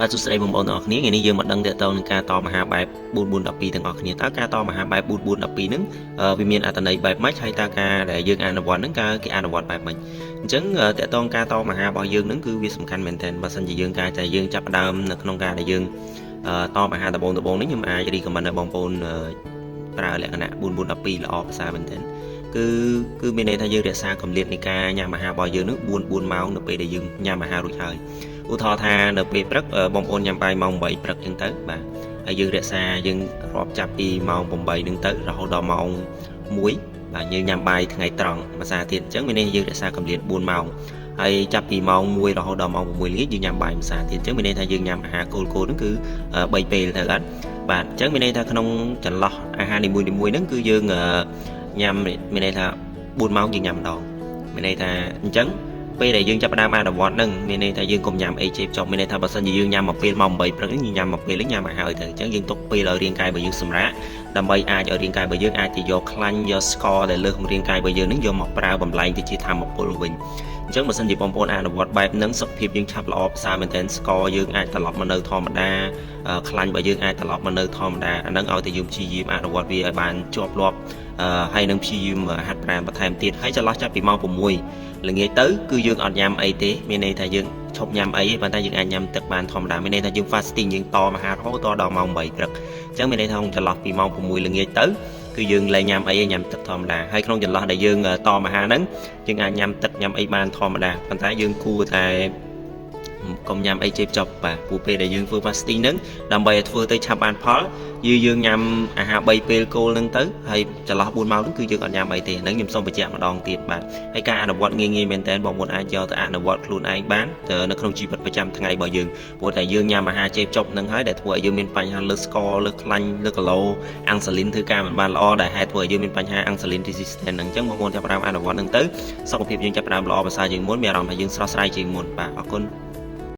បាទសួស្តីបងប្អូនទាំងអស់គ្នាថ្ងៃនេះយើងមកដឹងតើតើនឹងការតមហាបែប4412ទាំងអស់គ្នាតើការតមហាបែប4412ហ្នឹងវាមានអត្ថន័យបែបម៉េចហើយតើការដែលយើងអនុវត្តហ្នឹងគេអនុវត្តបែបម៉េចអញ្ចឹងតើតើការតមហារបស់យើងហ្នឹងគឺវាសំខាន់មែនទែនបើសិនជាយើងការតែយើងចាប់ផ្ដើមនៅក្នុងការដែលយើងតមហាដបងនេះខ្ញុំអាចរីកខមមិនឲ្យបងប្អូនប្រើលក្ខណៈ4412ល្អភាសាមែនទែនគឺមានន័យថាយើងរក្សាកម្រិតនៃការញ៉ាំអាហាររបស់យើងនឹង4ម៉ោងនៅពេលដែលយើងញ៉ាំអាហាររួចហើយឧទាហរណ៍ថានៅពេលព្រឹកបងប្អូនញ៉ាំបាយម៉ោង8ព្រឹកចឹងទៅបាទហើយយើងរក្សាយើងរាប់ចាប់ពីម៉ោង8នឹងទៅរហូតដល់ម៉ោង1បាទយើងញ៉ាំបាយថ្ងៃត្រង់ភាសាទៀតអញ្ចឹងមានន័យយើងរក្សាកម្រិត4ម៉ោងហើយចាប់ពីម៉ោង1រហូតដល់ម៉ោង6ល្ងាចយើងញ៉ាំបាយភាសាទៀតអញ្ចឹងមានន័យថាយើងញ៉ាំអាហារគោលហ្នឹងគឺ3ពេលទៅអត់បាទអញ្ចឹងមានន័យថាក្នុងចន្លោះអាហារនីមួយៗហ្នឹងគឺយើងញ៉ាំមានន័យថា4ម៉ោងយើងញ៉ាំម្ដងមានន័យថាអញ្ចឹងពេលដែលយើងចាប់ផ្ដើមអនុវត្តហ្នឹងមានន័យថាយើងកុំញ៉ាំអីជេបចុះមានន័យថាបើសិនជាយើងញ៉ាំមកពេលម៉ោង8ព្រឹកយើងញ៉ាំមកពេលនេះញ៉ាំឲ្យហើយទៅអញ្ចឹងយើងទុកពេលឲ្យរាងកាយរបស់យើងសម្រាកដើម្បីអាចឲ្យរាងកាយរបស់យើងអាចទៅយកខ្លាញ់យកស្ករដែលលើសរាងកាយរបស់យើងហ្នឹងយកមកប្រើបំលែងទៅជាធម្មពលវិញអញ្ចឹងបើសិនជាបងប្អូនអនុវត្តបែបហ្នឹងសុខភាពយើងឆាប់ល្អផ្សារមែនទែនស្ករយើងអាចត្រឡប់មកនៅធម្មតាខ្លាញ់របស់យើងអាចត្រឡប់មកនៅធម្មតាអាហ្នឹងឲ្យតែយើងព្យាយាមអនុវត្តវាឲ្យបានជាប់លាប់ហើយនឹងព្យាយាមហាត់ប្រាណបន្ថែមទៀតហើយចន្លោះចាប់ពីម៉ោង6ល្ងាចទៅគឺយើងអត់ញ៉ាំអីទេមានន័យថាយើងឈប់ញ៉ាំអីទេប៉ុន្តែយើងអាចញ៉ាំទឹកបានធម្មតាមានន័យថាយើង fasting យើងតមហារហូតដល់ម៉ោង8ព្រឹកអញ្ចឹងមានន័យថាចន្លោះពីម៉ោង6ល្ងាចទៅគឺយើងលែងញ៉ាំអីញ៉ាំទឹកធម្មតាហើយក្នុងចន្លោះដែលយើងតមហាហ្នឹងយើងអាចញ៉ាំទឹកញ៉ាំអីបានធម្មតាប៉ុន្តែយើងគួរតែកុំញ៉ាំអីជេបចប់បាទព្រោះពេលដែលយើងធ្វើ fasting ហ្នឹងដើម្បីឲ្យធ្វើទៅឆាប់បានផលយើងញ៉ាំអាហារ3ពេលគោលហ្នឹងទៅហើយចន្លោះ4ម៉ោងហ្នឹងគឺយើងអត់ញ៉ាំអីទេហ្នឹងខ្ញុំសូមបញ្ជាក់ម្ដងទៀតបាទហើយការអនុវត្តងាយៗមែនតើបងប្អូនអាចយកទៅអនុវត្តខ្លួនឯងបានទៅនៅក្នុងជីវិតប្រចាំថ្ងៃរបស់យើងព្រោះតែយើងញ៉ាំអាហារជេបចប់ហ្នឹងហើយដែលធ្វើឲ្យយើងមានបញ្ហាលើសស្ករលើសខ្លាញ់លើសគីឡូអាំងសាលីនធ្វើការមិនបានល្អដែលហេតុធ្វើឲ្យយើងមានបញ្ហាអាំងសាលីន resistant ហ្នឹងអញ្ចឹងបងប្អូនចាប់ផ្ដើមអនុវត្តហ្នឹងទៅសុខភាពយើងចាប់ផ្ដើមល្អប្រសើរជាងមុនមានអារម្មណ៍ថាយើងស្រស់ស្រាយជាងមុនបាទអរគុណ